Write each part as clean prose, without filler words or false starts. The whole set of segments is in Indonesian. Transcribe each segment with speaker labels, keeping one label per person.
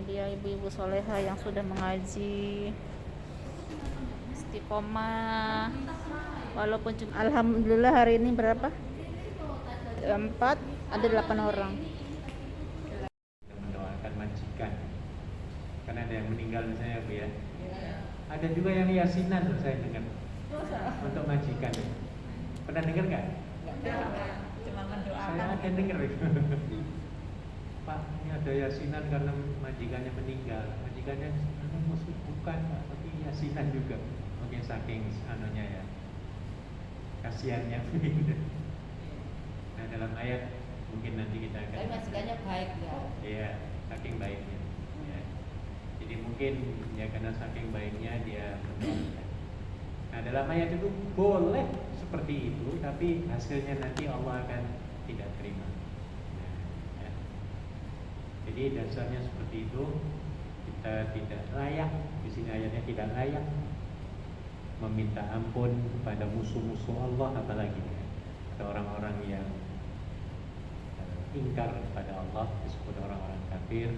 Speaker 1: dia ibu-ibu soleha yang sudah mengaji istiqomah walaupun cuma. Alhamdulillah hari ini berapa? 4, ada 8 orang.
Speaker 2: Mendoakan majikan karena ada yang meninggal misalnya Bu ya. Ada juga yang yasinan loh saya dengar untuk majikan. Pernah dengar nggak?
Speaker 3: Cuma mendoakan.
Speaker 2: Saya ada dengar itu. Pak, ini ada yasinan karena majikannya meninggal. Majikannya musuh bukan Pak, tapi yasinan juga. Mungkin saking anunya ya, kasihannya. Nah dalam ayat mungkin nanti kita akan.
Speaker 3: Tapi majikannya baik ya.
Speaker 2: Iya, saking baiknya. Ya. Jadi mungkin ya karena saking baiknya dia mendoakan. Nah dalam ayat itu boleh seperti itu, tapi hasilnya nanti Allah akan tidak terima. Nah, ya. Jadi dasarnya seperti itu, kita tidak layak. Di sini ayatnya tidak layak meminta ampun kepada musuh-musuh Allah, apalagi ya. Ada orang-orang yang ingkar kepada Allah, disebut orang-orang kafir,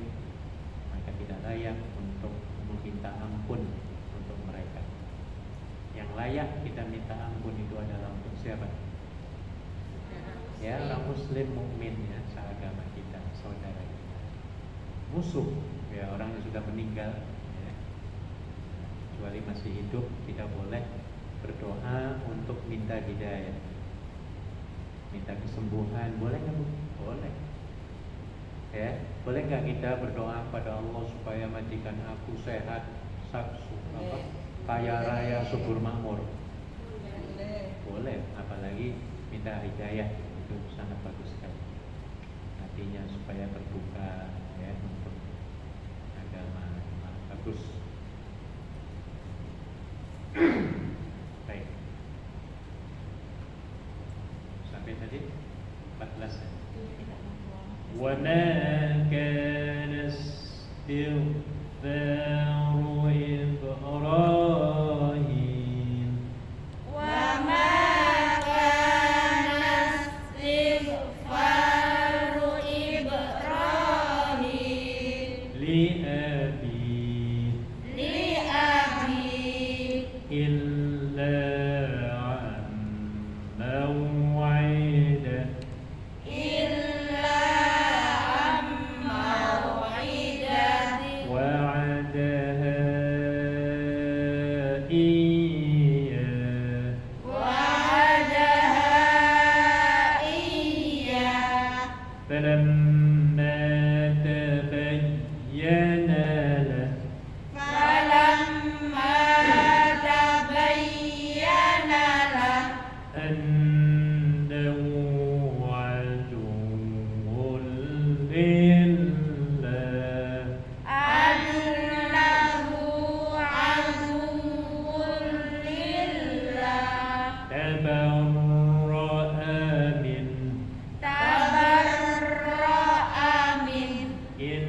Speaker 2: maka tidak layak untuk meminta ampun untuk mereka. Yang layak kita minta ampun itu adalah untuk siapa? Ya, orang muslim mukmin ya, seagama kita, saudara kita. Musuh ya, orang yang sudah meninggal ya, kecuali masih hidup, kita boleh berdoa untuk minta hidayah, minta kesembuhan. Boleh nggak Bu? Boleh. Ya, boleh nggak kita berdoa pada Allah supaya majikan aku sehat, kaya raya, subur makmur? Boleh. Apalagi minta hidayah, itu sangat bagus sekali. Hatinya supaya terbuka ya untuk agama, bagus. Baik. Sampai tadi 14 ya. وما كان استغفار إبراهيم
Speaker 1: وما كان استغفار إبراهيم
Speaker 2: لأبيه إلا عن موعدة وعدها إياه فلما تبين له أنه عدو لله تبرأ منه إن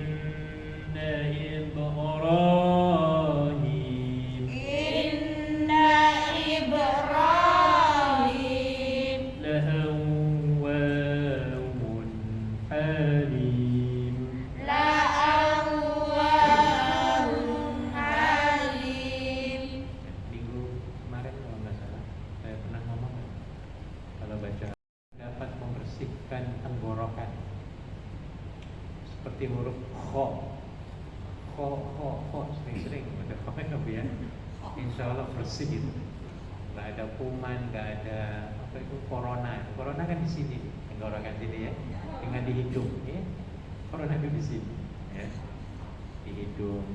Speaker 2: إبراهيم لأواه حليم. Minggu kemarin kalau nggak salah saya pernah ngomong kalau baca dapat membersihkan tenggorokan seperti huruf kho, sering-sering baca kho ya. Insya Allah bersih itu, nggak ada kuman, nggak ada apa itu corona. Corona kan di sini, tenggorokan sini ya, dengan di hidung ya. Corona itu di sini ya, di hidung,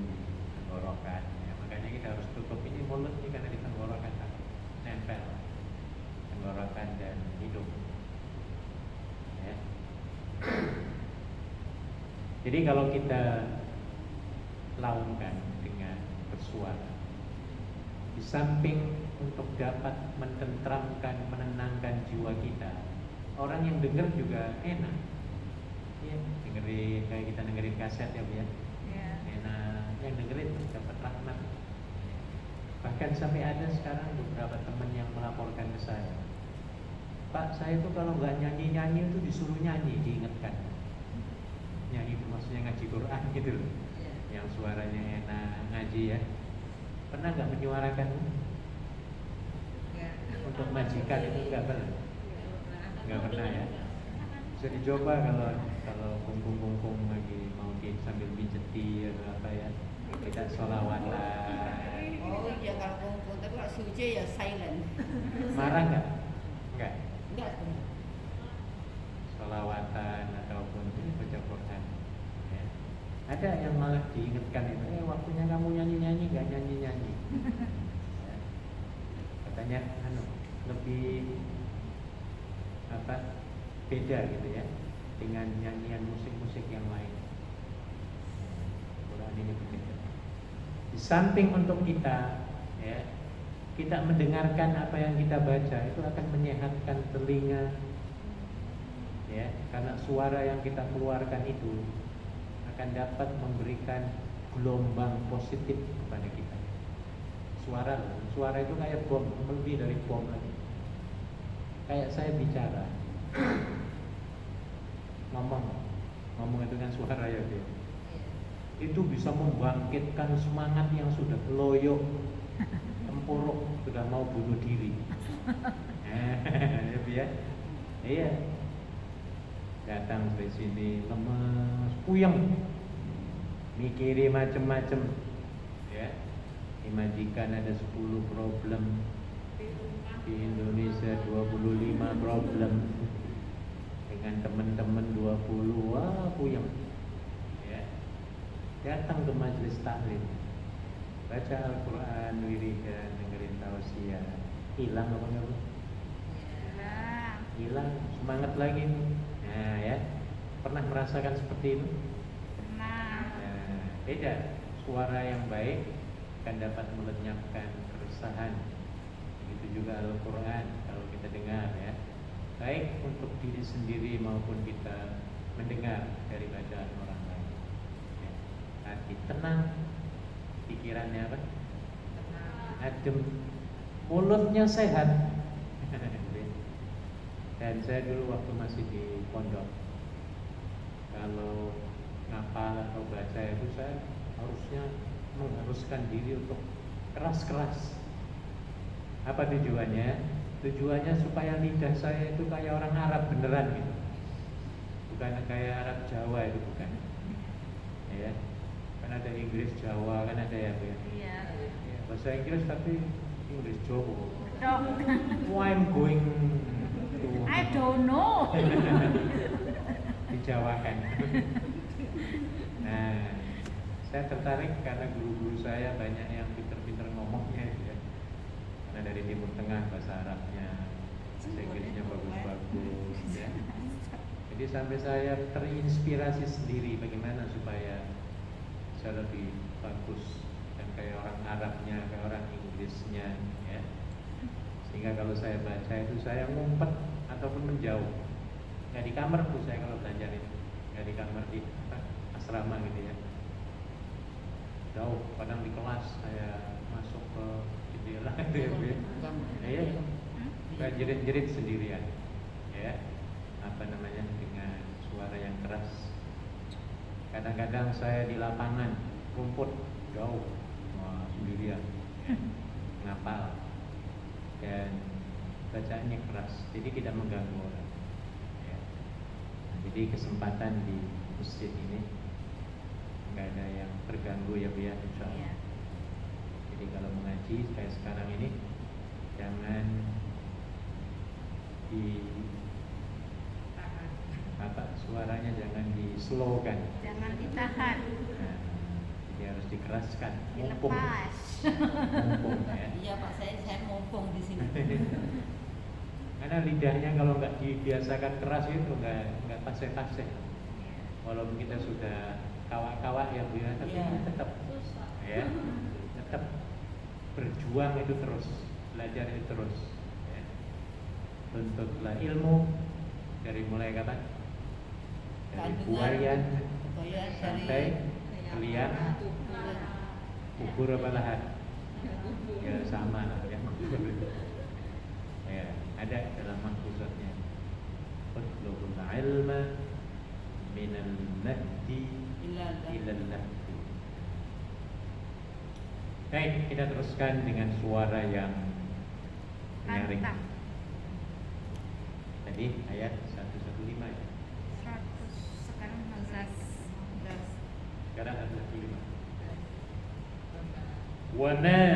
Speaker 2: tenggorokan ya. Makanya kita harus tutup ini mulut ini karena di tenggorokan nempel tenggorokan dan hidung ya. Jadi kalau kita laungkan dengan bersuara, di samping untuk dapat mententramkan, menenangkan jiwa kita, orang yang dengar juga enak ya, dengerin kayak kita dengerin kaset ya Bu ya. Enak, yang dengerin dapat rahmat. Bahkan sampai ada sekarang beberapa teman yang melaporkan ke saya, Pak, saya tuh kalau nggak nyanyi-nyanyi itu disuruh nyanyi, diingatkan. Nyanyi itu maksudnya ngaji Quran gitu loh. yang suaranya enak ngaji ya, pernah nggak menyuarakan untuk majikan itu? Nggak pernah, nggak pernah ya. Bisa dicoba kalau kungkung lagi mau sambil pijeti atau apa ya, kita sholawatan.
Speaker 3: Oh iya kalau kumpul, tapi kalau suci ya silent.
Speaker 2: Marah nggak? Nggak.
Speaker 3: Enggak.
Speaker 2: Sholawatan ataupun baca Quran ya. Ada yang malah diingatkan itu, waktunya kamu nyanyi-nyanyi, nggak nyanyi-nyanyi ya. Katanya lebih beda gitu ya dengan nyanyian musik-musik yang lain. Quran ini begitu. Di samping untuk kita ya, kita mendengarkan apa yang kita baca itu akan menyehatkan telinga ya, karena suara yang kita keluarkan itu akan dapat memberikan gelombang positif kepada kita. Suara itu kayak bom, lebih dari bom lagi. Kayak saya bicara, ngomong itu kan suara ya dia. Itu bisa membangkitkan semangat yang sudah loyo, tempuruk, sudah mau bunuh diri. Ya, iya. Datang dari sini lemes, puyeng, mikiri macem-macem ya. Dimajikan ada 10 problem, di Indonesia 25 problem, dengan teman-teman 20, wah puyeng ya. Datang ke majelis taklim, baca Al-Quran, wiridan, dengerin tausiah, hilang apa enggak? Hilang, semangat lagi. Nah ya, pernah merasakan seperti itu? Nah, beda. Suara yang baik akan dapat melenyapkan keresahan. Begitu juga Al-Quran kalau kita dengar ya, baik untuk diri sendiri maupun kita mendengar dari bacaan orang lain ya. Hati tenang, pikirannya apa? Adem, mulutnya sehat. Dan saya dulu waktu masih di pondok, kalau ngapal atau baca itu saya mengharuskan diri untuk keras-keras. Apa tujuannya? Tujuannya supaya lidah saya itu kayak orang Arab beneran gitu, bukan kayak Arab Jawa itu, bukan ya. Kan ada Inggris Jawa, kan ada ya, Bu ya? Iya. Bahasa Inggris tapi Inggris Jawa. I'm going to,
Speaker 1: I don't know.
Speaker 2: dijawakan. Nah, saya tertarik karena guru-guru saya banyak yang pinter-pinter ngomongnya ya. Karena dari Timur Tengah, bahasa Arabnya, bahasa Inggrisnya bagus-bagus ya. Jadi sampai saya terinspirasi sendiri bagaimana supaya saya lebih bagus dan kayak orang Arabnya, kayak orang Inggrisnya ya. Sehingga kalau saya baca itu saya ngumpet ataupun menjauh. Nggak di kamar tuh saya kalau belajar itu, nggak di kamar, di asrama gitu ya. Jauh, kadang di kelas saya masuk ke jendela gitu ya, Bu ya. Iya, saya jerit-jerit sendirian ya. Apa namanya, dengan suara yang keras. Kadang-kadang saya di lapangan rumput jauh, sendirian ya, ngapal dan bacaannya keras, jadi tidak mengganggu orang ya. Nah, jadi kesempatan di masjid ini nggak ada yang terganggu ya, Bu ya, insya Allah. Jadi kalau mengaji kayak sekarang ini, jangan suaranya jangan di slowkan,
Speaker 1: Jangan ditahan.
Speaker 2: nah, jadi harus dikeraskan, mumpung
Speaker 1: Dilepas.
Speaker 2: ya.
Speaker 3: Iya Pak, saya mumpung di sini.
Speaker 2: Karena lidahnya kalau nggak dibiasakan keras itu nggak paseh-paseh. Walaupun kita sudah kawak-kawak ya, Bu ya, tapi tetap ya, tetap berjuang itu terus, belajar itu terus ya. Tuntutlah ilmu dari mulai kapan? Dari buayan sampai kalian kubur apa lahat? Ya sama lah ya. Ya, ada dalam mahfuzatnya. Utlubul ilma minal mahdi ilal lahdi. Baik, kita teruskan dengan suara yang nyaring.
Speaker 4: Antang.
Speaker 2: Tadi ayat 115 ya.
Speaker 4: 100 sekarang 11.
Speaker 2: Sekarang 115. Wa ma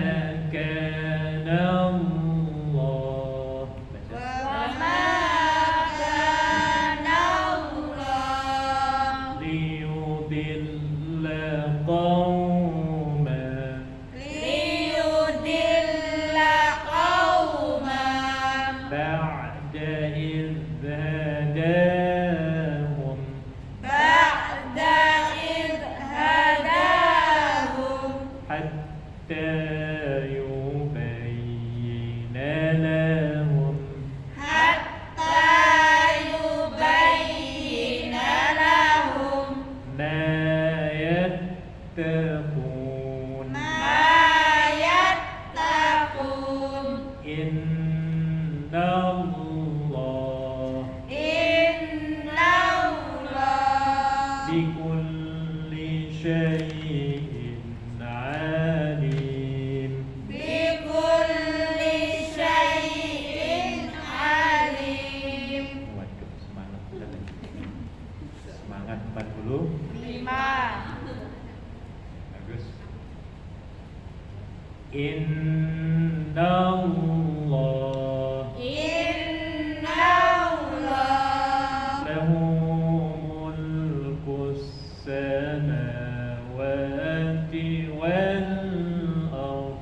Speaker 2: kana Allah. Baca. Liyudilla qauman ba'da idh hadahum hatta yubayyina lahum ma yattaqun inna Allah bikulli syai'in alim. Waduh, semangat banget. Semangat 40. Bagus. Inna Allah lahu mulkus samawati wal ardh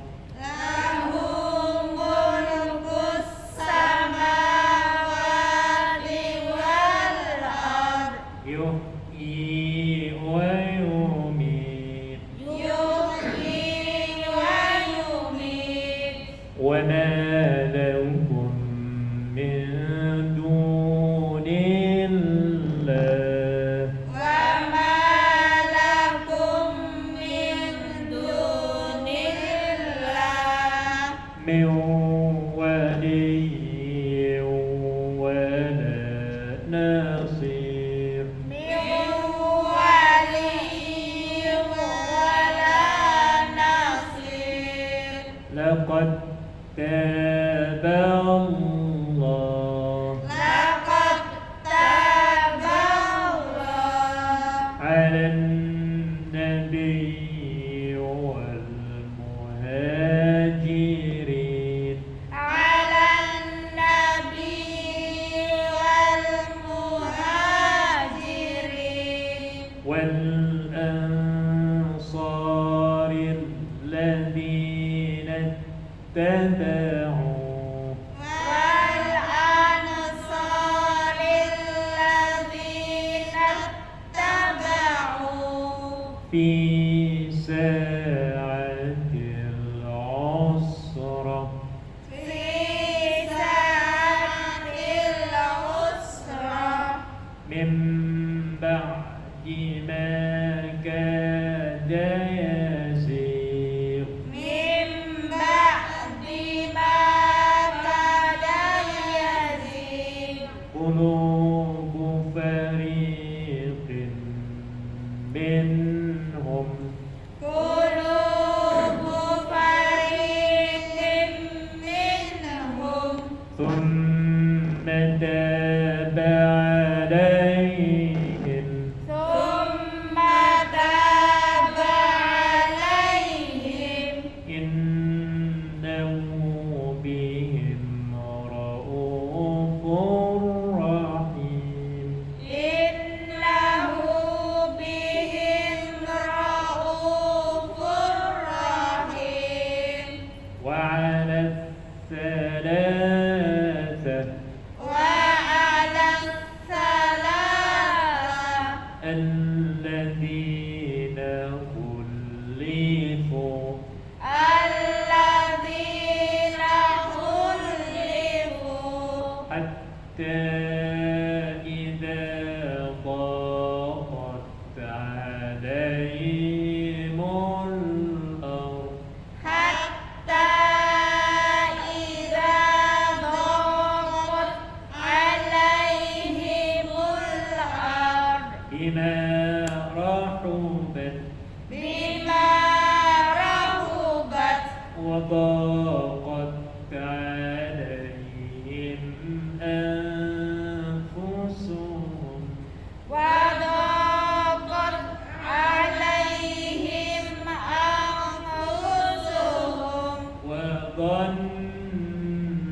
Speaker 2: yuhyi wa yumiit wa ma lakum min dunillah min waliyyin wa la nasir. لقد تاب الله على النبي والمهاجرين والأنصار الذين اتبعوه في ساعة العسرة من بعد ما كاد يزيغ قلوب فريق منهم ثم تاب عليهم إنه بهم رؤوف رحيم.
Speaker 4: إنه بهم رؤوف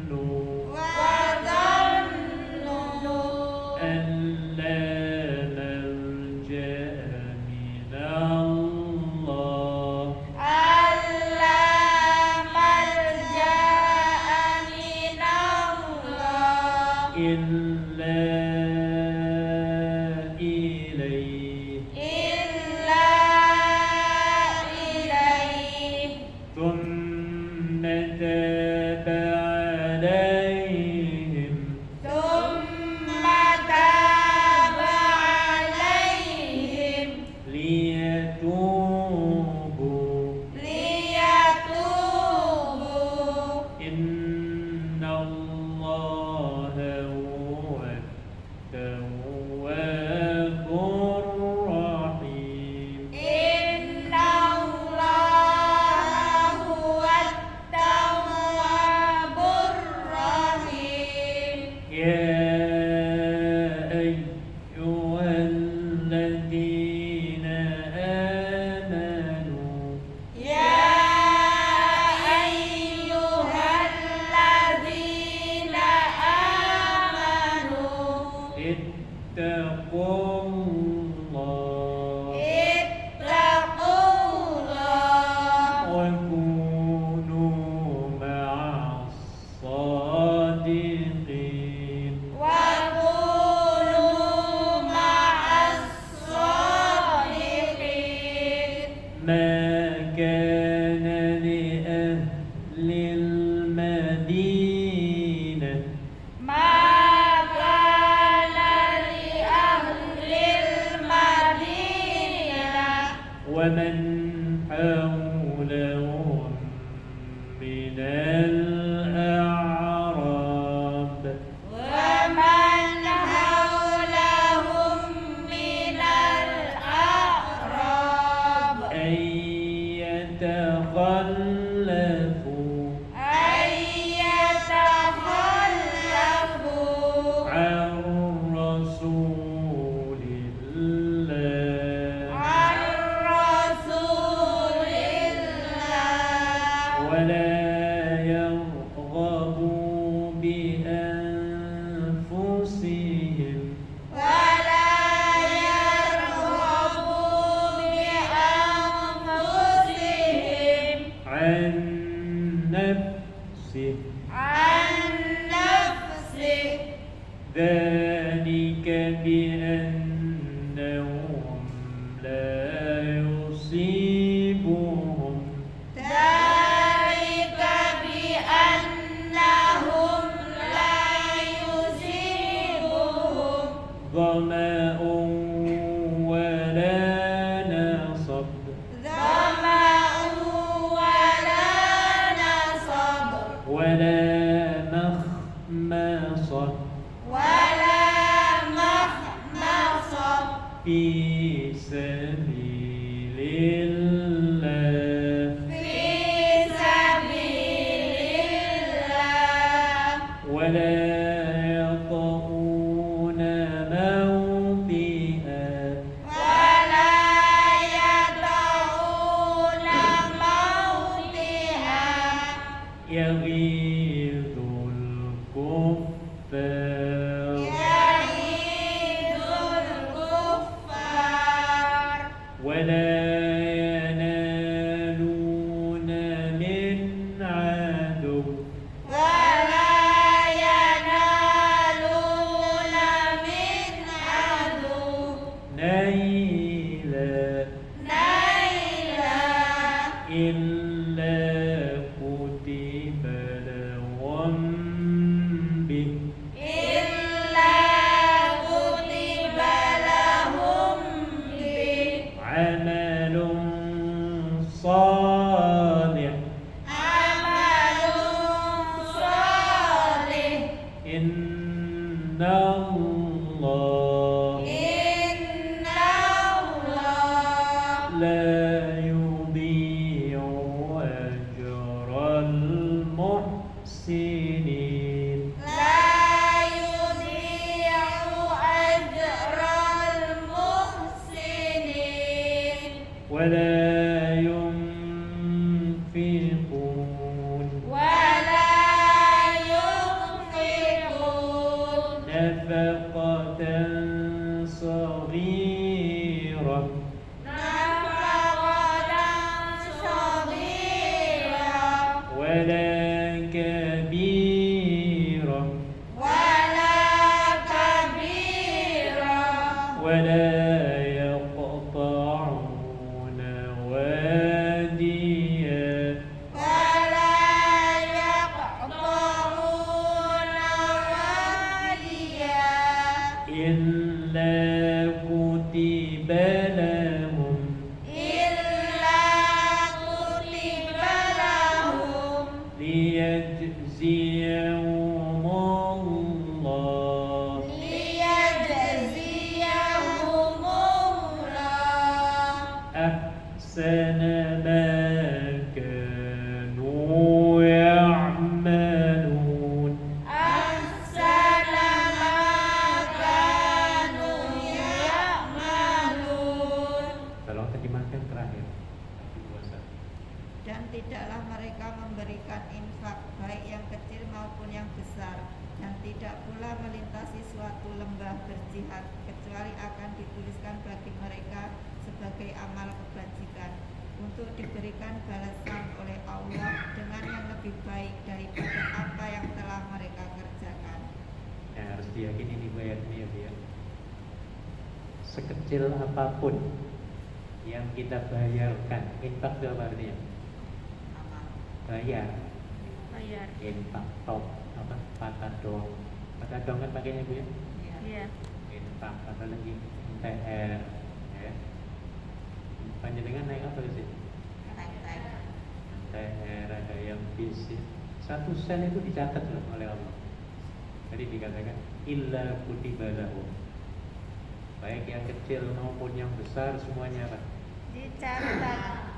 Speaker 2: وظنوا أن لا ملجأ من الله إلا إليه ثم تاب عليهم ليتوبوا إن الله هو التواب الرحيم يا أيها الذين آمنوا اتقوا الله وكونوا مع الصادقين ما كان لأهل المدينة ومن حولهم من الأعراب أن يتخلفوا عن رسول الله ولا يرغبوا بأنفسهم عن نفسه ذلك بأنهم لا يصيبهم ظمأ ولا نصب ولا مخمصة في سبيل الله ولا يطؤون موطئا يغيظ الكفار ولا ينالون من عدو نيلا إلا كتب لهم به عمل صالح إن الله لا يضيع أجر المحسنين ولا ينفقون ولا كبيرا ولا يقطعون واديا إلا كتب لهم ليجزيهم الله أحسن ما كانوا يعملون. Tolong terjemahkan terakhir.
Speaker 5: Dan tidaklah mereka memberikan infak baik yang kecil maupun yang besar, dan tidak pula melintasi suatu lembah berjihad kecuali akan dituliskan bagi mereka sebagai amal kebajikan untuk diberikan balasan oleh Allah dengan yang lebih baik daripada apa yang telah mereka kerjakan.
Speaker 2: Ya, harus diyakini ini bayarnya ya, Bu ya. Sekecil apapun yang kita bayarkan, infak itu apa artinya? Bayar, infak, top, apa? Patadong. Patadong kan pakainya Bu ya?
Speaker 1: Iya.
Speaker 2: Infak, apa lagi? MTR, ya. Panjenengan naik apa sih? MTR, ada yang bis. 1 sen itu dicatat loh oleh Allah. Tadi dikatakan illa kutiba lahum. Baik yang kecil maupun yang besar semuanya apa?
Speaker 4: Dicatat.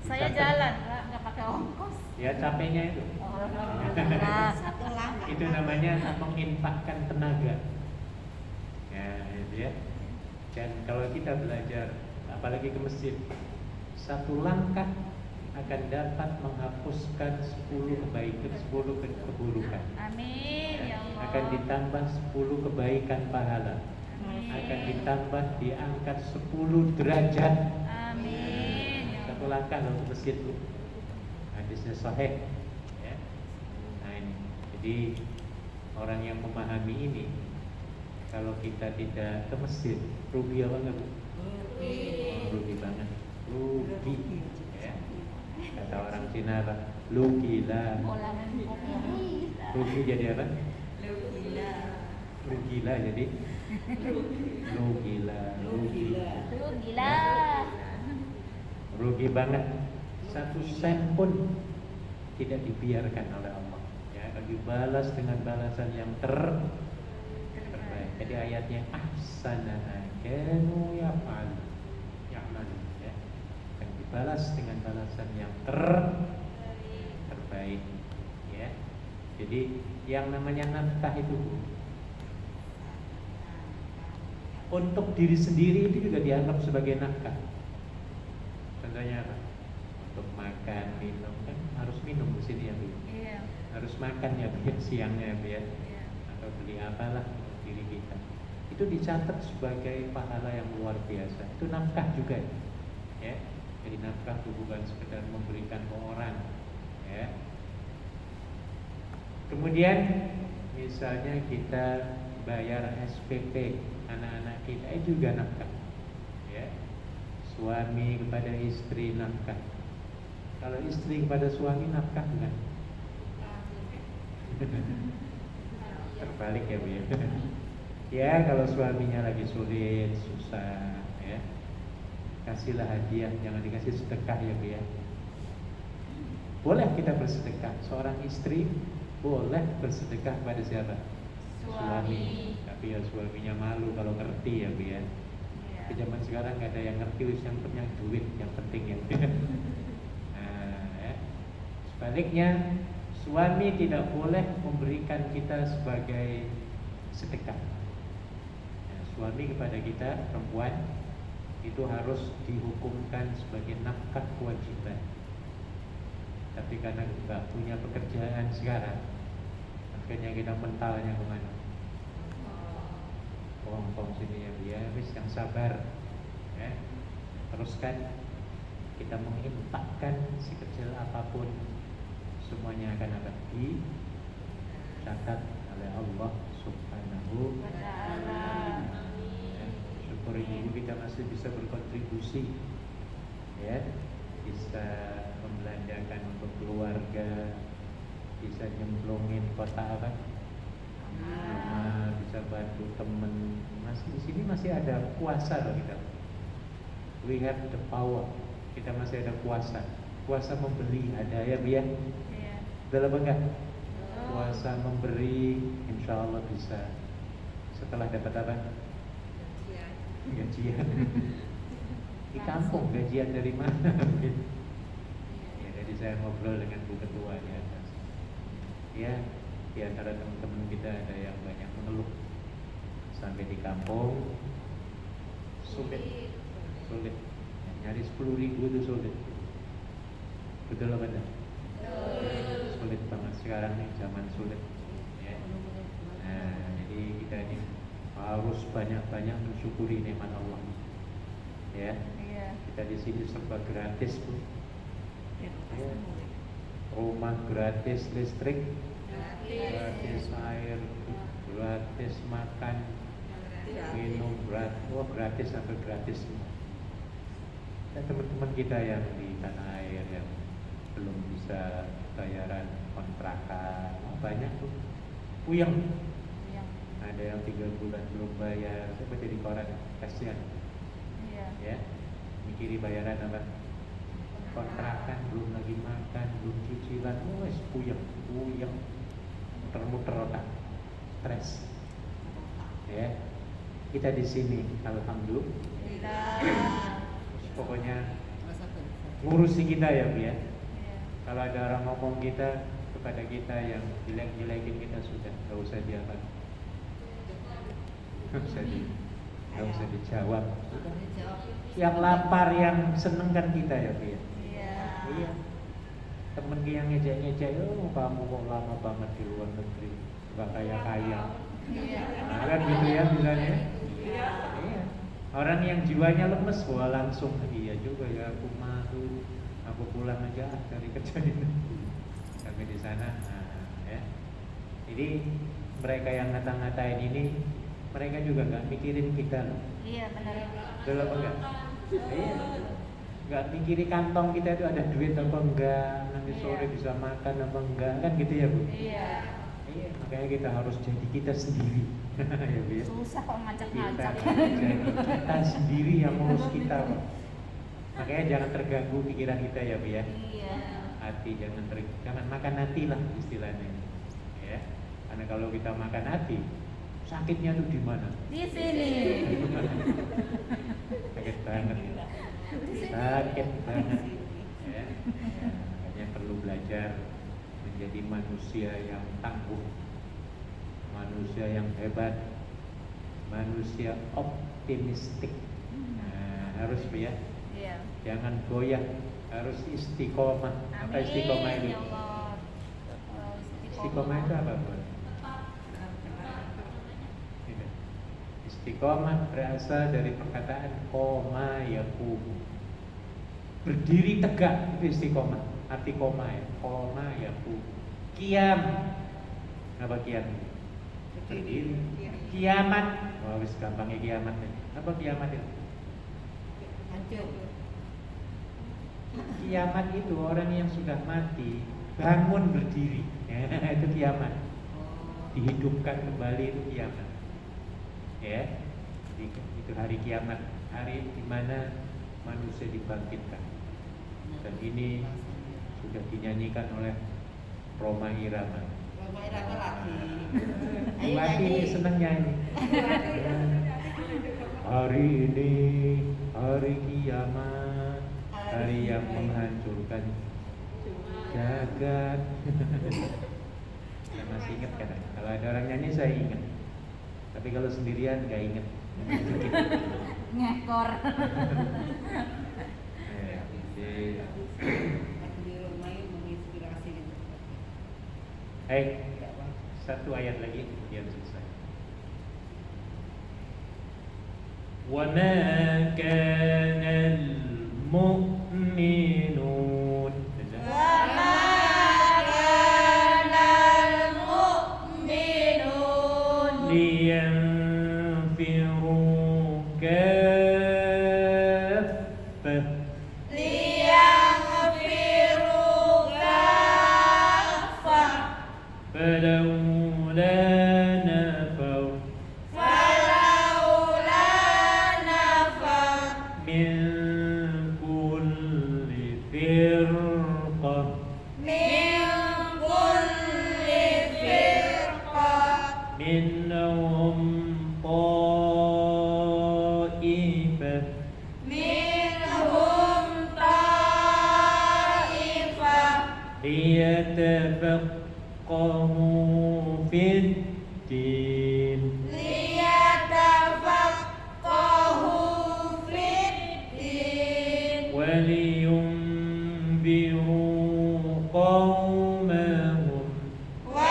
Speaker 4: Saya
Speaker 2: Dicatat.
Speaker 4: jalan, Pak, nggak pakai ongkos.
Speaker 2: Ya capeknya itu.
Speaker 1: Nah,
Speaker 5: Satu langkah.
Speaker 2: Itu namanya menginfakkan tenaga. Ya, itu ya. Dan kalau kita belajar, apalagi ke masjid, 1 langkah akan dapat menghapuskan 10 kebaikan, 10 keburukan.
Speaker 4: Amin ya Allah.
Speaker 2: Akan ditambah 10 kebaikan pahala.
Speaker 4: Amin.
Speaker 2: Akan ditambah diangkat 10 derajat.
Speaker 4: Amin ya Allah.
Speaker 2: 1 langkah loh ke masjid lu. Hadisnya sahih. Ya. Nah ini. Jadi orang yang memahami ini, kalau kita tidak ke masjid, rugi apa enggak Bu? Rugi banget. Rugi. Ya. Kata orang Cina apa? Rugi lah. Rugi jadi apa? Rugilah jadi
Speaker 4: Gila.
Speaker 2: rugi banget. 1 sen pun tidak dibiarkan oleh Allah. Ya, akan dibalas dengan balasan yang terbaik. Jadi ayatnya ahsana kanu ya'mal. Ya. Akan dibalas dengan balasan yang terbaik. Ya. Jadi yang namanya nafkah itu untuk diri sendiri itu juga dianggap sebagai nafkah. Contohnya apa? Untuk makan, minum, kan harus minum di sini ya Bu.
Speaker 4: Iya.
Speaker 2: Harus makan ya Bu, siangnya ya Bu ya.
Speaker 4: Iya.
Speaker 2: Atau beli apalah untuk diri kita. Itu dicatat sebagai pahala yang luar biasa. Itu nafkah juga ya. Jadi nafkah itu bukan sekedar memberikan ke orang ya. Kemudian misalnya kita bayar SPP anak-anak kita itu juga nafkah ya. Suami kepada istri nafkah. Kalau istri kepada suami nafkah bukan? Terbalik ya Bu ya. Ya kalau suaminya lagi sulit, susah ya, kasihlah hadiah, jangan dikasih sedekah ya Bu ya. Boleh kita bersedekah. Seorang istri boleh bersedekah pada siapa? Suami. Tapi ya suaminya malu kalau ngerti ya Bu ya. Di zaman sekarang nggak ada yang ngerti, yang punya duit yang penting ya. Nah, ya. Sebaliknya suami tidak boleh memberikan kita sebagai sedekah. Nah, suami kepada kita perempuan itu harus dihukumkan sebagai nafkah kewajiban. Tapi karena nggak punya pekerjaan sekarang, akhirnya kita mentalnya kemana? Pom sini ya dia, wis yang sabar ya. Teruskan kita menginfakkan sekecil apapun semuanya akan apa? Dicatat oleh Allah Subhanahu wa Ta'ala. Ya, syukur ini kita masih bisa berkontribusi, ya, bisa membelanjakan untuk keluarga, bisa nyemplungin kotak apa? Nama, bisa bantu temen. Masih di sini masih ada kuasa loh kita. We have the power. Kita masih ada kuasa. Kuasa membeli ada ya, Bu ya.
Speaker 4: Iya.
Speaker 2: Dalam enggak? Kuasa memberi, insya Allah bisa. Setelah dapat apa? Gajian. Di kampung gajian dari mana? Ya, jadi saya ngobrol dengan Bu Ketua di atas. Ya, di antara teman-teman kita ada yang banyak mengeluh sampai di kampung sulit, nyari 10.000 itu sulit. Betul apa enggak? Sulit banget sekarang nih, zaman sulit. Ya. Nah, jadi kita ini harus banyak-banyak mensyukuri nikmat Allah. Ya,
Speaker 4: Iya.
Speaker 2: kita di sini serba gratis, Bu. Ya. Rumah gratis, listrik gratis, air gratis, makan minum gratis sampai gratis semua. Dan teman-teman kita yang di tanah air yang belum bisa bayaran kontrakan banyak tuh puyeng.
Speaker 4: Iya.
Speaker 2: Ada yang 3 bulan belum bayar, saya baca di koran, kasihan.
Speaker 4: Iya.
Speaker 2: Ya, mikiri bayaran apa? Kontrakan, belum lagi makan, belum cicilan, wes puyeng, muter-muter otak, stres. Ya, kita di sini, alhamdulillah. Pokoknya ngurusi kita ya, Bu ya.
Speaker 4: Iya.
Speaker 2: Kalau ada orang ngomong kita kepada kita yang jelek-jelekin kita sudah, nggak usah diapa, nggak usah dijawab. Yang lapar, yang seneng kan kita ya, Bu ya.
Speaker 4: Iya.
Speaker 2: Iya. Temen yang ngejek-ngejek, oh kamu kok lama banget di luar negeri, nggak kaya-kaya.
Speaker 4: Iya.
Speaker 2: Nah, kan gitu ya misalnya. Iya. Orang yang jiwanya lemes, wah langsung iya juga ya, aku malu, aku pulang aja dari kerja ini. Sampai di sana, ya. Jadi mereka yang ngata-ngatain ini, mereka juga nggak mikirin kita loh.
Speaker 4: Iya, benar.
Speaker 2: Betul apa enggak? Iya. Nggak mikirin kantong kita itu ada duit apa enggak, nanti sore bisa makan apa enggak, kan gitu ya, Bu?
Speaker 4: Iya.
Speaker 2: Iya, makanya kita harus jadi kita sendiri. Ya, Bu ya.
Speaker 4: Susah kok
Speaker 2: Kita
Speaker 4: ngajak-ngajak.
Speaker 2: jadi kita sendiri yang ngurus kita, Pak. Makanya jangan terganggu pikiran kita ya, Bu ya.
Speaker 4: Iya.
Speaker 2: Hati jangan makan hati lah istilahnya. Ya. Karena kalau kita makan hati, sakitnya tuh di mana?
Speaker 4: Di sini.
Speaker 2: Sakit banget. Sakit banget. Ya. Makanya perlu belajar menjadi manusia yang tangguh, manusia yang hebat, manusia optimistik. Nah, harus ya,
Speaker 4: Iya.
Speaker 2: jangan goyah, harus istiqomah. Apa istiqomah itu?
Speaker 4: Ya Allah.
Speaker 2: Istiqomah itu apa, Bu? Istiqomah berasal dari perkataan koma yakum. Berdiri tegak itu istiqomah. Arti koma ya, koma yakum. Kiam. Apa kiam? Berdiri. Kiamat. Oh, wis gampangnya kiamat ya. Apa kiamat itu?
Speaker 3: Hancur.
Speaker 2: Kiamat itu orang yang sudah mati bangun berdiri. Itu kiamat. Dihidupkan kembali itu kiamat. Ya, itu hari kiamat, hari di mana manusia dibangkitkan. Dan ini sudah dinyanyikan oleh Roma Irama.
Speaker 3: Roma Irama lagi. Ayo
Speaker 2: Lagi ini
Speaker 3: nyanyi.
Speaker 2: seneng nyanyi. Hari ini hari kiamat, hari yang menghancurkan jagat. Saya masih ingat kan? Kalau ada orang nyanyi saya ingat. Tapi kalau sendirian nggak inget.
Speaker 4: Ngekor.
Speaker 3: Lagu di Roma ini menginspirasi.
Speaker 2: Hai, satu ayat lagi kemudian selesai. وَمَا كَانَ الْمُؤْمِنُونَ
Speaker 5: وَمَا
Speaker 2: فرقة
Speaker 5: من كل فرقة
Speaker 2: منهم طائفة
Speaker 5: منهم طائفة
Speaker 2: ليتفقهوا في الدين
Speaker 5: ليتفقهوا في الدين
Speaker 2: ولينذروا قومهم
Speaker 5: ولينذروا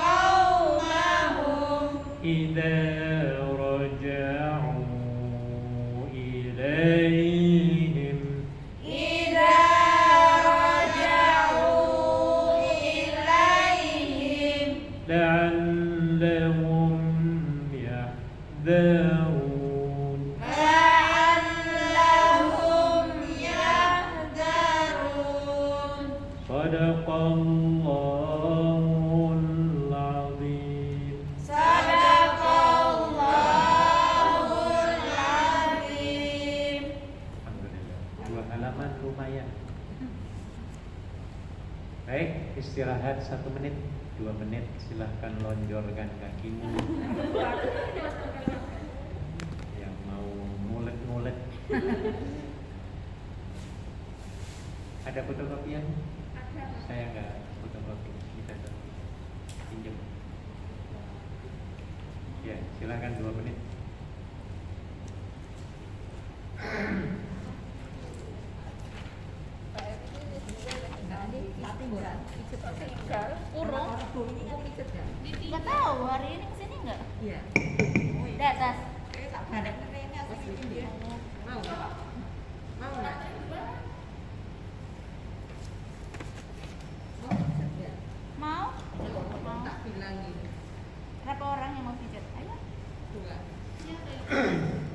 Speaker 5: قومهم
Speaker 2: إذا رجعوا إليهم
Speaker 5: إذا رجعوا إليهم
Speaker 2: لعلهم يحذرون
Speaker 5: لعلهم يحذرون
Speaker 2: صدق الله العظيم.
Speaker 5: صدق الله العظيم.
Speaker 2: Alhamdulillah. 2 halaman lumayan. Baik, istirahat 1 menit, 2 menit, silahkan lonjorkan kakimu. Yang mau ngulet-ngulet. Ada fotokopian? Saya nggak fotokopi, kita pinjam. Ya, silahkan 2 menit.
Speaker 1: Kurung. Nggak tahu hari ini kesini nggak?
Speaker 3: Iya.
Speaker 1: Di atas.
Speaker 3: Tak ada kerennya asli dia. Mau nggak? Mau nggak?
Speaker 1: Mau?
Speaker 3: Mau. Tak bilangin.
Speaker 1: Berapa orang yang mau pijat? Ayo.
Speaker 3: Dua.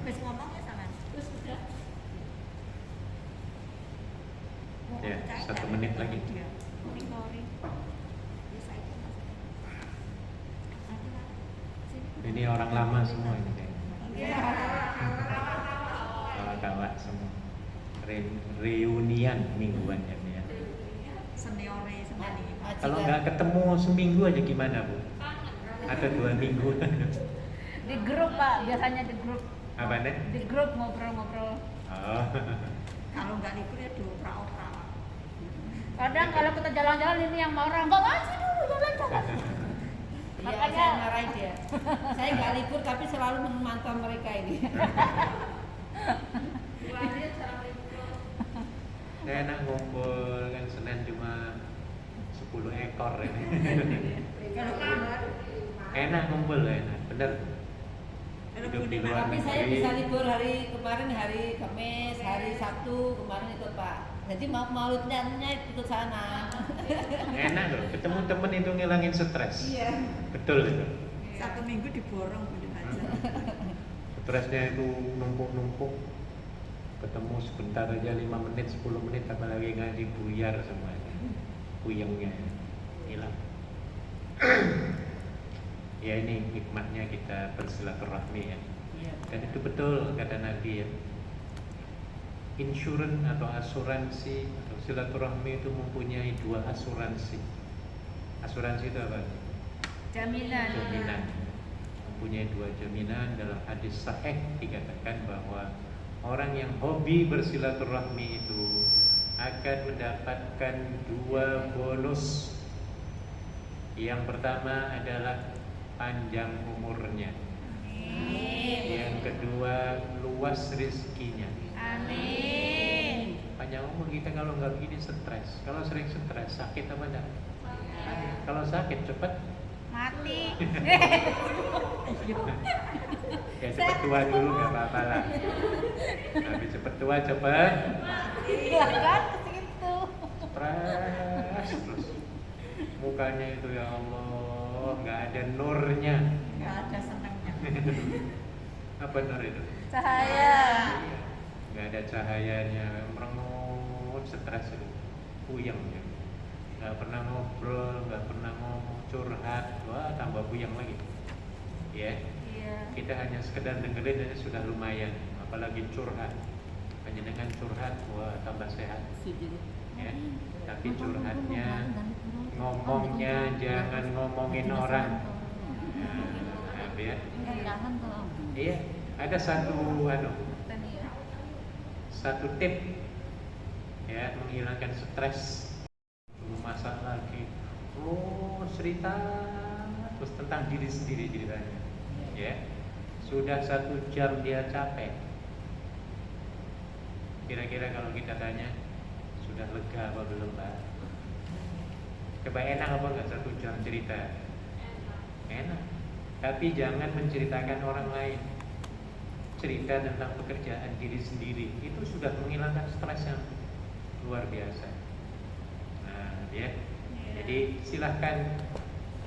Speaker 1: Wes ngomongnya sama. Terus sudah.
Speaker 2: Ya, 1 menit lagi.
Speaker 1: Sorry.
Speaker 2: Ini orang lama semua ini kayaknya.
Speaker 5: Iya.
Speaker 2: Kawan-kawan semua. Reunian mingguan ya.
Speaker 5: Seniore semua nih.
Speaker 2: Kalau nggak ketemu seminggu aja gimana Bu? Atau 2 minggu?
Speaker 4: Di grup Pak, biasanya di grup.
Speaker 2: Apa nih?
Speaker 4: Di grup ngobrol-ngobrol.
Speaker 2: Oh.
Speaker 5: Kalau nggak libur ya dioprak-oprak.
Speaker 4: Kadang kalau kita jalan-jalan ini yang marah, nggak ngasih dulu jalan-jalan.
Speaker 3: Iya,
Speaker 4: Makanya-
Speaker 3: saya marahin dia. Saya nggak libur tapi selalu memantau mereka ini.
Speaker 2: Saya enak ngumpul kan Senin cuma 10 ekor ini.
Speaker 3: Kalau keluar,
Speaker 2: Enak ngumpul enak, bener. Hidup di luar
Speaker 3: tapi saya
Speaker 2: negeri.
Speaker 3: bisa libur hari kemarin, hari Kamis, hari Sabtu kemarin ikut Pak. Jadi maulidnya ikut sana.
Speaker 2: Enak loh, ketemu temen itu ngilangin stres.
Speaker 3: Iya.
Speaker 2: Betul itu.
Speaker 5: 1 minggu diborong bener aja.
Speaker 2: Stresnya itu numpuk-numpuk. Ketemu sebentar aja 5 menit, 10 menit apalagi ngaji buyar semuanya. Puyengnya hilang. Ya ini hikmahnya kita bersilaturahmi ya.
Speaker 3: Iya.
Speaker 2: Dan itu betul kata Nabi ya. Insurans atau asuransi atau silaturahmi itu mempunyai 2 asuransi. Asuransi itu apa?
Speaker 4: Jaminan.
Speaker 2: Jaminan. Mempunyai 2 jaminan. Dalam hadis sahih dikatakan bahwa orang yang hobi bersilaturahmi itu akan mendapatkan 2 bonus. Yang pertama adalah panjang umurnya. Yang kedua luas rezekinya.
Speaker 4: Amin.
Speaker 2: Panjang umur kita kalau nggak begini stres. Kalau sering stres sakit apa enggak? Kalau sakit cepat
Speaker 4: Mati.
Speaker 2: ya cepat tua dulu nggak apa-apa lah. Tapi cepat tua cepat
Speaker 4: Iya kan ke situ.
Speaker 2: stres terus. Mukanya itu ya Allah nggak ada nurnya.
Speaker 5: Nggak ada senangnya.
Speaker 2: Apa nur itu?
Speaker 4: Cahaya.
Speaker 2: Nggak ada cahayanya, merengut, stres itu, puyeng ya. Nggak pernah ngobrol, nggak pernah ngomong, curhat, wah tambah puyeng lagi. Ya,
Speaker 4: Iya.
Speaker 2: kita hanya sekedar dengerin aja sudah lumayan, apalagi curhat. Panjenengan curhat, wah tambah sehat. Ya. Tapi curhatnya, ngomongnya jangan ngomongin orang. Nah, ya. Iya, ada satu tip ya menghilangkan stres. Masak lagi, cerita terus tentang diri sendiri ceritanya. Ya, sudah 1 jam dia capek. Kira-kira kalau kita tanya, sudah lega apa belum, Pak? Coba enak apa enggak 1 jam cerita? Enak. Tapi jangan menceritakan orang lain. Cerita tentang pekerjaan diri sendiri itu sudah menghilangkan stres yang luar biasa. Nah, ya. Jadi silahkan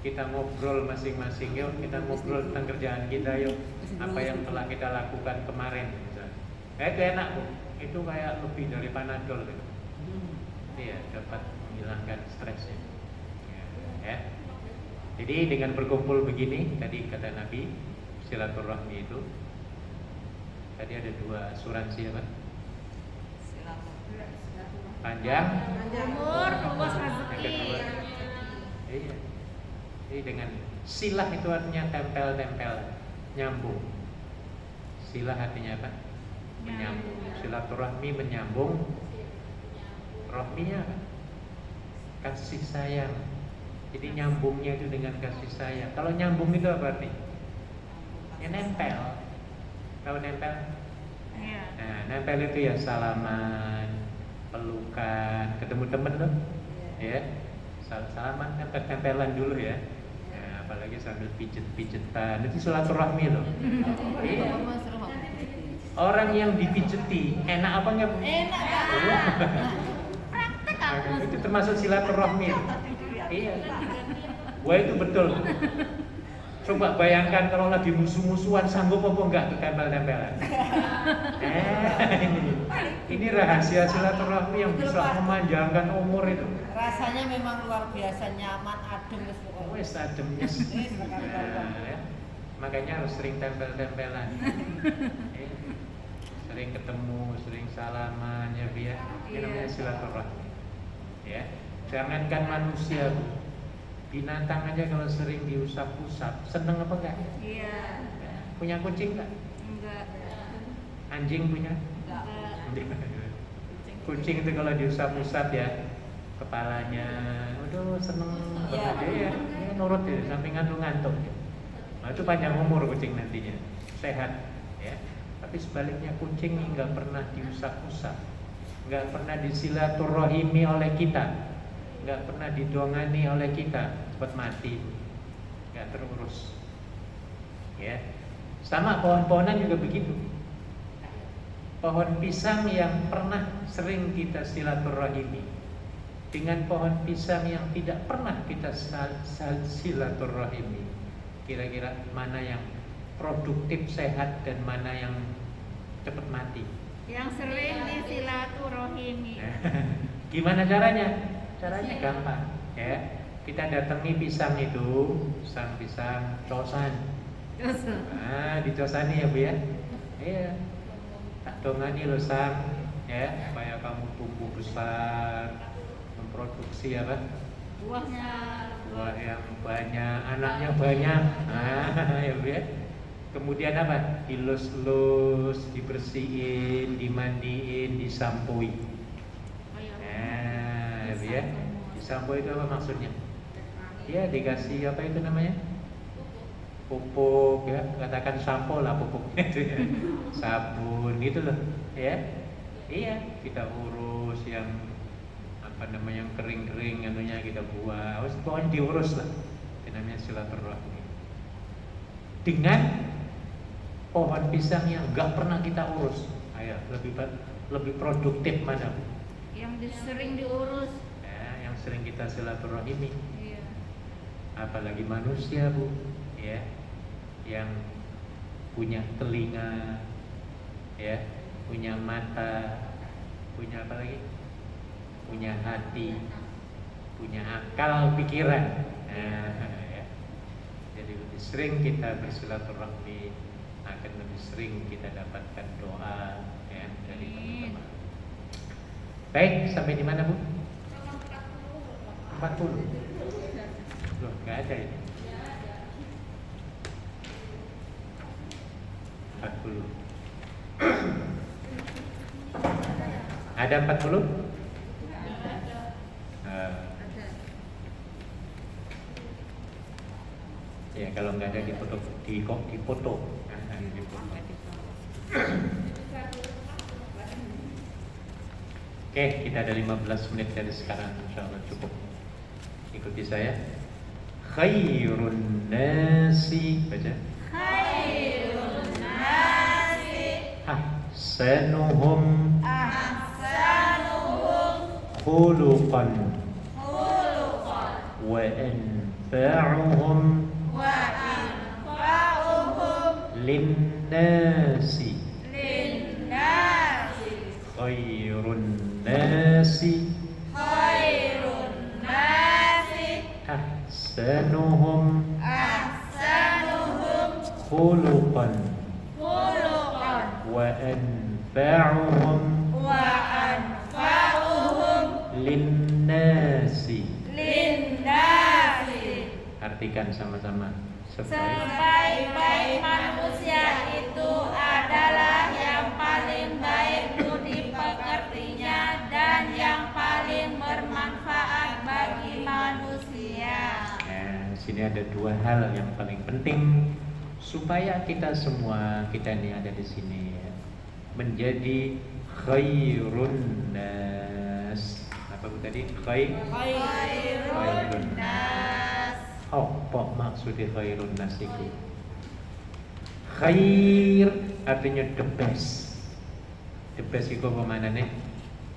Speaker 2: kita ngobrol masing-masing, yuk kita ngobrol tentang kerjaan kita, yuk apa yang telah kita lakukan kemarin. Itu enak, Bu. Itu kayak lebih dari Panadol gitu. Iya, dapat menghilangkan stresnya. Ya. Jadi dengan berkumpul begini, tadi kata Nabi, silaturahmi itu tadi ada 2 asuransi apa? Panjang,
Speaker 4: Umur, luas
Speaker 2: yang
Speaker 4: rezeki.
Speaker 2: kedua. Iya. Jadi dengan silah itu artinya tempel-tempel, nyambung. Silah artinya apa? Menyambung. Silaturahmi menyambung. Rahminya apa? Kasih sayang. Jadi nyambungnya itu dengan kasih sayang. Kalau nyambung itu apa arti? Ya nempel. Tahu nempel?
Speaker 4: Iya.
Speaker 2: Nah, nempel itu ya salaman, pelukan, ketemu temen loh, ya, salaman, tempel-tempelan dulu ya. Nah, apalagi sambil pijet-pijetan, itu silaturahmi loh. Iya. Orang yang dipijeti enak apa enggak?
Speaker 3: Enak Pak.
Speaker 4: Praktek aku.
Speaker 2: Nah, itu termasuk silaturahmi. Iya. Wah itu betul. Coba bayangkan kalau lagi musuh-musuhan sanggup apa enggak tuh tempel-tempelan. Ini rahasia silaturahmi yang bisa memanjangkan umur itu.
Speaker 3: Rasanya memang luar biasa nyaman, adem wis pokoknya.
Speaker 2: Wes ademnya. Ya. Makanya harus sering tempel-tempelan. Sering ketemu, sering salaman ya Bi ya. Ini namanya silaturahmi. Ya. Jangankan manusia, Bu. Binatang aja kalau sering diusap-usap, seneng apa enggak?
Speaker 5: Iya.
Speaker 2: Punya kucing enggak?
Speaker 5: Enggak.
Speaker 2: Anjing punya?
Speaker 5: Enggak.
Speaker 2: Kucing itu kalau diusap-usap ya kepalanya, aduh seneng banget ya, dia nurut ya sampai ngantuk-ngantuk. Nah, itu panjang umur kucing nantinya, sehat ya. Tapi sebaliknya kucing nggak pernah diusap-usap, nggak pernah disilaturahimi oleh kita, nggak pernah didongani oleh kita, cepat mati, nggak terurus. Ya, sama pohon-pohonan juga begitu. Pohon pisang yang pernah sering kita silaturahimi dengan pohon pisang yang tidak pernah kita silaturahimi, kira-kira mana yang produktif sehat dan mana yang cepat mati?
Speaker 5: Yang sering disilaturahimi.
Speaker 2: Gimana caranya? Caranya gampang ya. Kita datangi pisang itu, pisang cosan. Nah, dicosani ya Bu ya. Iya. Tak dongani lo sang ya, supaya kamu tumbuh besar, memproduksi apa?
Speaker 5: Buahnya.
Speaker 2: Buah yang banyak, anaknya banyak. Nah, ya Bu ya. Kemudian apa? Dilus-lus, dibersihin, dimandiin, disampui. Nah, ya Bu ya. Disampui itu apa maksudnya? Ya, dikasih apa itu namanya? Pupuk ya, katakan sampo lah pupuknya itu ya. Sabun gitu loh ya. Iya, kita urus yang apa namanya yang kering-kering anunya kita buang. Pokoknya diurus lah. Itu namanya silaturahmi. Dengan pohon pisang yang nggak pernah kita urus, ayo lebih produktif mana Bu?
Speaker 5: Yang sering diurus.
Speaker 2: Ya, yang sering kita silaturahimi.
Speaker 5: Iya.
Speaker 2: Apalagi manusia Bu ya, yang punya telinga ya, punya mata, punya apa lagi, punya hati, punya akal pikiran. Nah, ya. Jadi lebih sering kita bersilaturahmi, akan lebih sering kita dapatkan doa ya, dari teman-teman. Baik, sampai di mana Bu? 40. Loh, nggak ada ini. 40. Ada 40? Ya kalau nggak ada dipoto, dipoto. Oke, kita ada 15 menit dari sekarang, insya Allah cukup. Ikuti saya. Khairun nasi, baca.
Speaker 5: Khairun nasi
Speaker 2: Ahsanuhum
Speaker 5: ahsanuhum
Speaker 2: khuluqan
Speaker 5: khuluqan
Speaker 2: wa anfa'uhum
Speaker 5: wa anfa'uhum
Speaker 2: linnasi.
Speaker 5: linnasi.
Speaker 2: Khairun nasi
Speaker 5: Khairun nasi
Speaker 2: ahsanuhum
Speaker 5: ahsanuhum
Speaker 2: khuluqan
Speaker 5: khuluqan
Speaker 2: wa anfa'uhum
Speaker 5: wa anfa'uhum
Speaker 2: linnasi.
Speaker 5: linnasi.
Speaker 2: Artikan sama-sama.
Speaker 5: Sebaik-baik manusia itu adalah yang paling baik budi pekertinya dan yang paling bermanfaat bagi manusia.
Speaker 2: Nah, sini ada dua hal yang paling penting supaya kita semua, kita ini ada di sini ya, menjadi khairun nas. Apa Bu tadi?
Speaker 5: Khairun nas.
Speaker 2: Apa maksudnya khairun nas itu? Khair artinya the best. The best itu apa maknanya?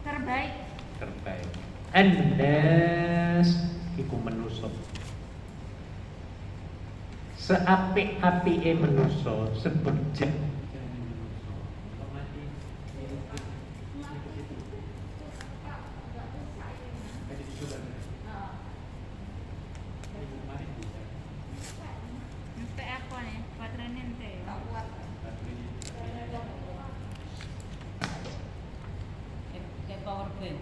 Speaker 4: Terbaik.
Speaker 2: Terbaik. An-nas iku manusa. Seapik-apike manusa, sebejek
Speaker 4: Ente apa nih? Baterainya ente.
Speaker 3: Kayak power bank.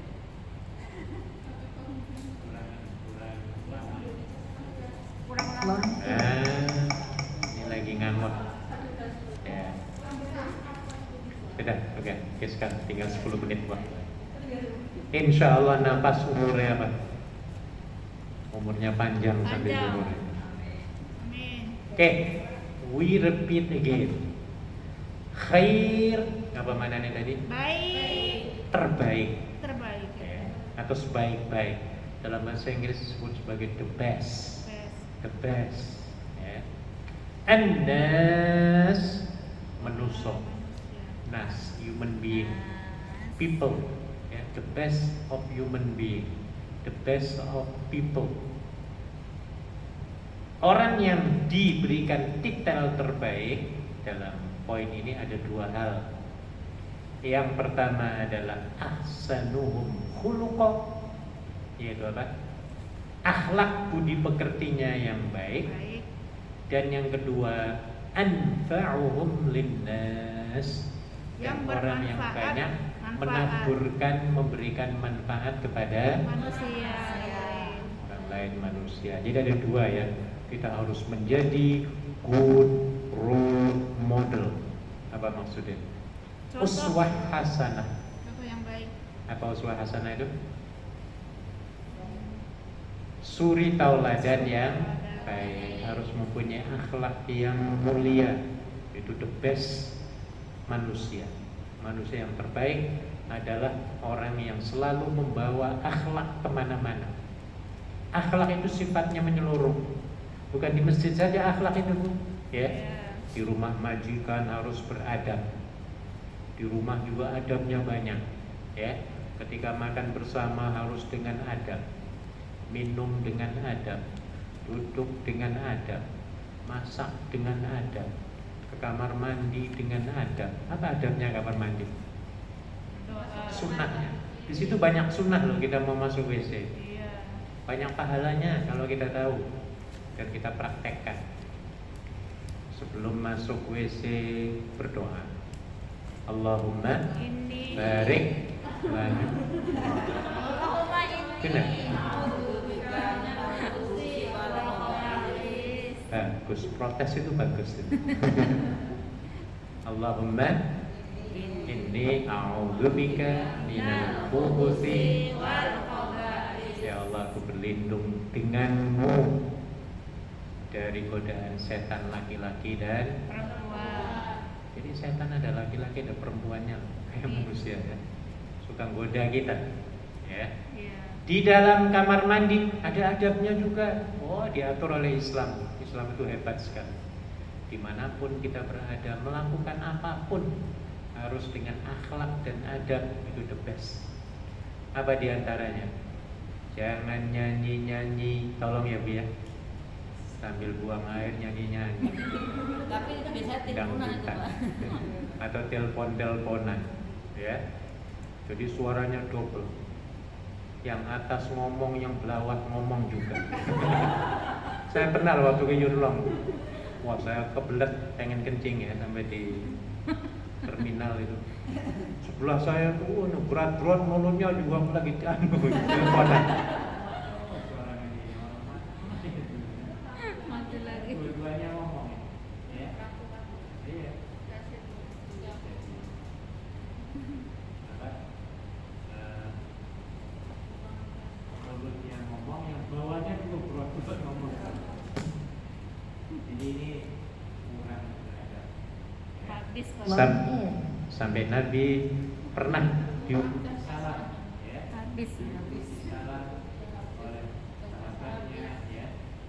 Speaker 4: Kurang lama.
Speaker 2: ini lagi ngamuk ya. Sudah, oke, sekarang tinggal 10 menit waktu. Insya Allah nafas umurnya apa? Umurnya panjang sampai
Speaker 4: Panjang.
Speaker 2: umur.
Speaker 4: Amin.
Speaker 2: Oke, we repeat again. Khair, apa maknanya tadi?
Speaker 4: Baik.
Speaker 2: Terbaik
Speaker 4: Terbaik.
Speaker 2: ya. Atau sebaik-baik. Dalam bahasa Inggris disebut sebagai the best.
Speaker 4: Best.
Speaker 2: The best ya. An-nas manusia. Nas, human being, people ya. The best of human being, the best of people. Orang yang diberikan titel terbaik dalam poin ini ada dua hal. Yang pertama adalah ahsanuhum khuluqa, yaitu apa? Akhlak budi pekertinya yang baik.
Speaker 4: Baik.
Speaker 2: Dan yang kedua, anfa'uhum linnas,
Speaker 4: Yang
Speaker 2: orang yang
Speaker 4: bermanfaat,
Speaker 2: banyak
Speaker 4: manfaat.
Speaker 2: memberikan manfaat kepada
Speaker 4: Manusia lain.
Speaker 2: orang lain manusia. Jadi ada dua ya. Kita harus menjadi good role model. Apa maksudnya?
Speaker 4: Contoh.
Speaker 2: Uswah hasanah.
Speaker 4: Contoh yang baik.
Speaker 2: Apa uswah hasanah itu? Suri tauladan yang baik, harus mempunyai akhlak yang mulia. Itu the best manusia. Manusia yang terbaik adalah orang yang selalu membawa akhlak kemana-mana. Akhlak itu sifatnya menyeluruh. Bukan di masjid saja akhlak itu, Bu. Ya. Di rumah majikan harus beradab. Di rumah juga adabnya banyak. Ya. Ketika makan bersama harus dengan adab. Minum dengan adab. Duduk dengan adab. Masak dengan adab. Ke kamar mandi dengan adab. Apa adabnya kamar mandi?
Speaker 4: Doa.
Speaker 2: Sunnahnya. Di situ banyak sunnah loh kita mau masuk WC.
Speaker 4: Iya.
Speaker 2: Banyak pahalanya kalau kita tahu dan kita praktekkan. Sebelum masuk WC berdoa. Allahumma
Speaker 4: Inni
Speaker 2: barik lana.
Speaker 4: Allahumma inni
Speaker 2: Benar.
Speaker 4: a'udzubika minal khubuthi wal khaba'is.
Speaker 2: Bagus, protes itu bagus. Allahumma inni a'udzubika minal khubuthi
Speaker 4: wal khaba'is.
Speaker 2: Ya Allah, aku berlindung denganmu dari godaan setan laki-laki dan
Speaker 4: Perempuan.
Speaker 2: jadi setan ada laki-laki ada perempuannya kayak manusia ya, suka goda kita ya.
Speaker 4: Iya.
Speaker 2: Di dalam kamar mandi ada adabnya juga. Oh, diatur oleh Islam. Islam itu hebat sekali. Dimanapun kita berada, melakukan apapun harus dengan akhlak dan adab, itu the best. Apa diantaranya? Jangan nyanyi-nyanyi, tolong ya Bu ya. Sambil buang air nyanyi-nyanyi.
Speaker 3: Tapi itu biasanya teleponan itu
Speaker 2: Dangdutan.
Speaker 3: Pak.
Speaker 2: Atau telepon-teleponan ya. Jadi suaranya double. Yang atas ngomong, yang bawah ngomong juga. Saya pernah waktu ke Yunlong. Wah, saya kebelet pengen kencing ya sampai di terminal itu. Sebelah saya tuh berat-berat mulutnya juga lagi teleponan.
Speaker 4: Mati lagi.
Speaker 2: Dua-duanya ngomong ya. Iya. Apa? Mulutnya ngomong, yang bawahnya juga berat-berat ngomong. Jadi ini kurang beradab.
Speaker 4: Habis
Speaker 2: Sampai Nabi pernah salah ya.
Speaker 4: habis.
Speaker 2: Salah oleh sahabatnya ya,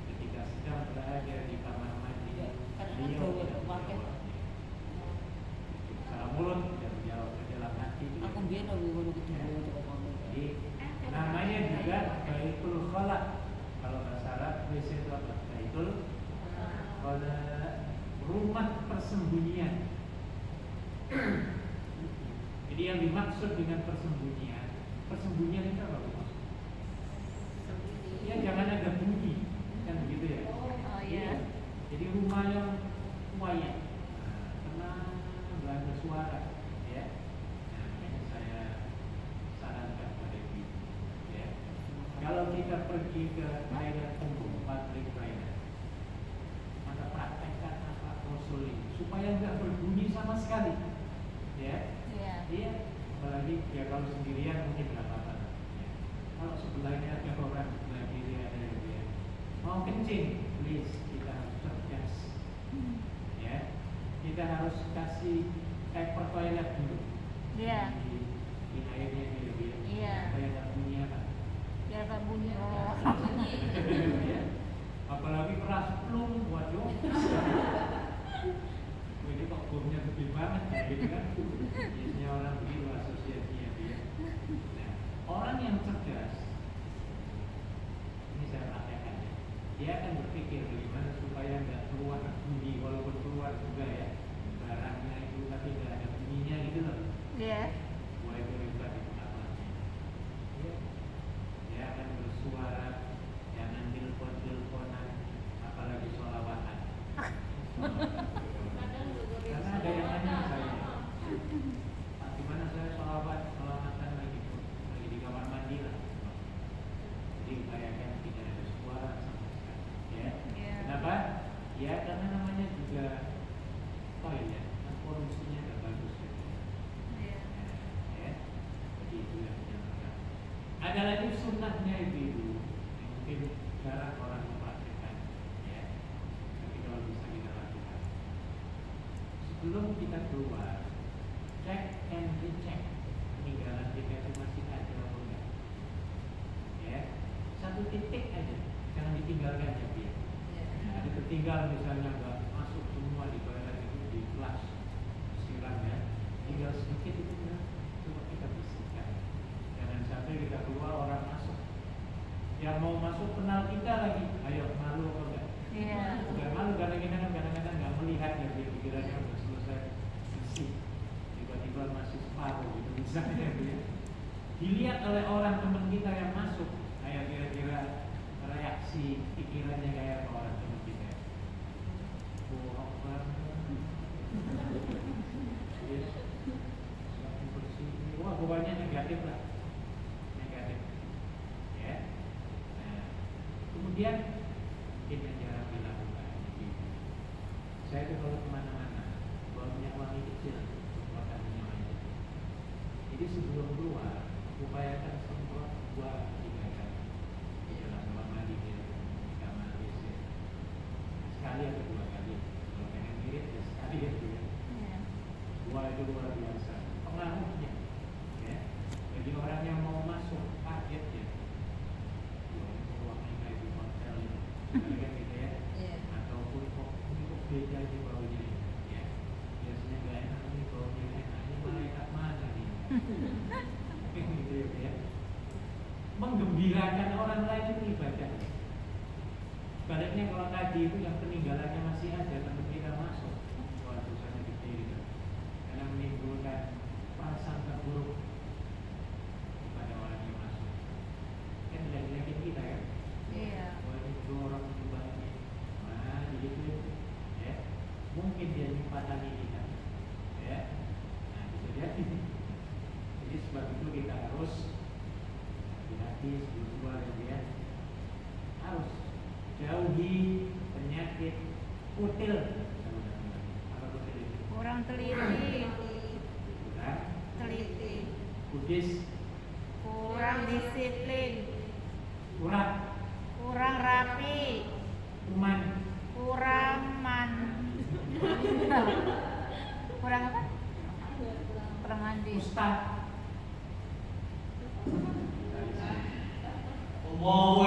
Speaker 2: ketika sedang berada di kamar mandi. Beliau tidak menjawab. Salah mulut tidak menjawab, ke dalam hati itu.
Speaker 3: Aku biar ngono ketemu coba.
Speaker 2: Jadi namanya juga Baitul Khala. Kalau bahasa Arab WC itu apa? Baitul Khala, rumah persembunyian. Jadi yang dimaksud dengan persembunyian itu apa Bu? Ya jangan ada bunyi, kan begitu ya?
Speaker 4: Oh iya.
Speaker 2: Jadi rumah yang quiet, tenang, nggak ada suara, ya. Nah, ini saya sarankan pada ibu, ya. Kalau kita pergi ke toilet umum, public toilet, maka praktekkan apa Rasul ini supaya nggak berbunyi sama sekali, ya.
Speaker 4: Iya.
Speaker 2: Iya, apalagi ya kalau sendirian mungkin nggak apa-apa. Ya. Kalau sebelahnya ada orang, sebelah kiri ada yang dia mau kencing, please kita harus cerdas. Ya, kita harus kasih paper toilet dulu.
Speaker 4: Iya.
Speaker 2: Di airnya dulu ya.
Speaker 4: Iya.
Speaker 2: Supaya nggak bunyi apa.
Speaker 4: Biar gak bunyi.
Speaker 2: Ya. Apalagi keras plung, waduh. Ini kok bomnya gede banget ya, gitu kan? Biasanya orang begitu asosiasinya dia. Nah, orang yang cerdas, ini saya praktekkan ya, dia akan berpikir bagaimana supaya nggak keluar bunyi, walaupun keluar juga ya barangnya itu, tapi nggak ada bunyinya gitu loh.
Speaker 4: Iya.
Speaker 2: Wah, itu hebat itu namanya. Ya. Dia akan bersuara, jangan telepon-teleponan, apalagi sholawatan. Karena ada yang nanya saya, Pak, gimana saya sholawatan lagi di kamar mandi lah. Jadi upayakan tidak ada suara sama sekali. Ya.
Speaker 4: Iya.
Speaker 2: Kenapa? Ya karena namanya juga toilet, kan polusinya nggak bagus ya.
Speaker 4: Iya.
Speaker 2: Ya. Jadi itu yang dinyatakan. Ada lagi sunnahnya itu yang mungkin jarang orang mempraktikkan. Ya. Tapi kalau bisa kita lakukan. Sebelum kita keluar, cek and recheck peninggalan kita itu masih ada atau enggak. Ya, satu titik aja, jangan ditinggalkan ya dia. Ada ketinggal misalnya nggak masuk semua di toilet itu di kelas siram ya, tinggal sedikit itu ya, coba kita bersihkan. Jangan sampai kita keluar orang masuk, yang mau masuk kenal kita lagi, ayo malu apa enggak?
Speaker 4: Iya.
Speaker 2: Udah malu kadang-kadang nggak melihat ya dia pikirannya udah selesai bersih, tiba-tiba masih separuh gitu misalnya ya. Dilihat oleh orang teman kita yang masuk, kayak kira-kira reaksi pikirannya kayak apa orang teman kita. Bohong banget. Yes. Bersih. pokoknya negatif lah, negatif, ya. Nah, kemudian ini yang jarang dilakukan. Saya tuh kalau kemana-mana bawa minyak wangi kecil, semprotan minyak wangi. Jadi sebelum keluar, upayakan semprot 2-3 kali. Dalam kamar mandi dia, di kamar WC. Sekali atau 2 kali. Kalau pengen mirip ya sekali ya tuh ya.
Speaker 1: Iya.
Speaker 2: 2 itu luar biasa. Pengaruhnya, ya. Bagi orang yang mau masuk kaget ya. Wah, ini ruangnya kayak di hotel ini. Kan gitu ya.
Speaker 3: Iya.
Speaker 2: Ataupun kok ini kok beda nih baunya ini, ya. Biasanya gak enak nih baunya enak. Ini malaikat mana nih? Gitu ya. Menggembirakan orang lain itu ibadah. Sebaliknya kalau tadi itu yang peninggalannya masih ada tapi kita masuk, wah dosanya gede gitu. Karena menimbulkan prasangka buruk kepada orang yang masuk. Kan tidak yakin kita kan?
Speaker 4: Iya.
Speaker 2: Wah itu orang ini, nah jadi itu, ya. Mungkin dia nyempatani kita, ya. Nah bisa jadi. Jadi sebab itu kita harus hati-hati sebelum keluar ya. Harus jauhi penyakit kutil. Apa kutil itu?
Speaker 4: Kurang teliti.
Speaker 2: Kurang
Speaker 4: Teliti.
Speaker 2: kudis,
Speaker 4: Kurang disiplin.
Speaker 2: kurang
Speaker 4: Kurang rapi.
Speaker 2: kuman,
Speaker 4: Kurang kurang apa? Kurang mandi.
Speaker 2: ustad.
Speaker 6: Allahu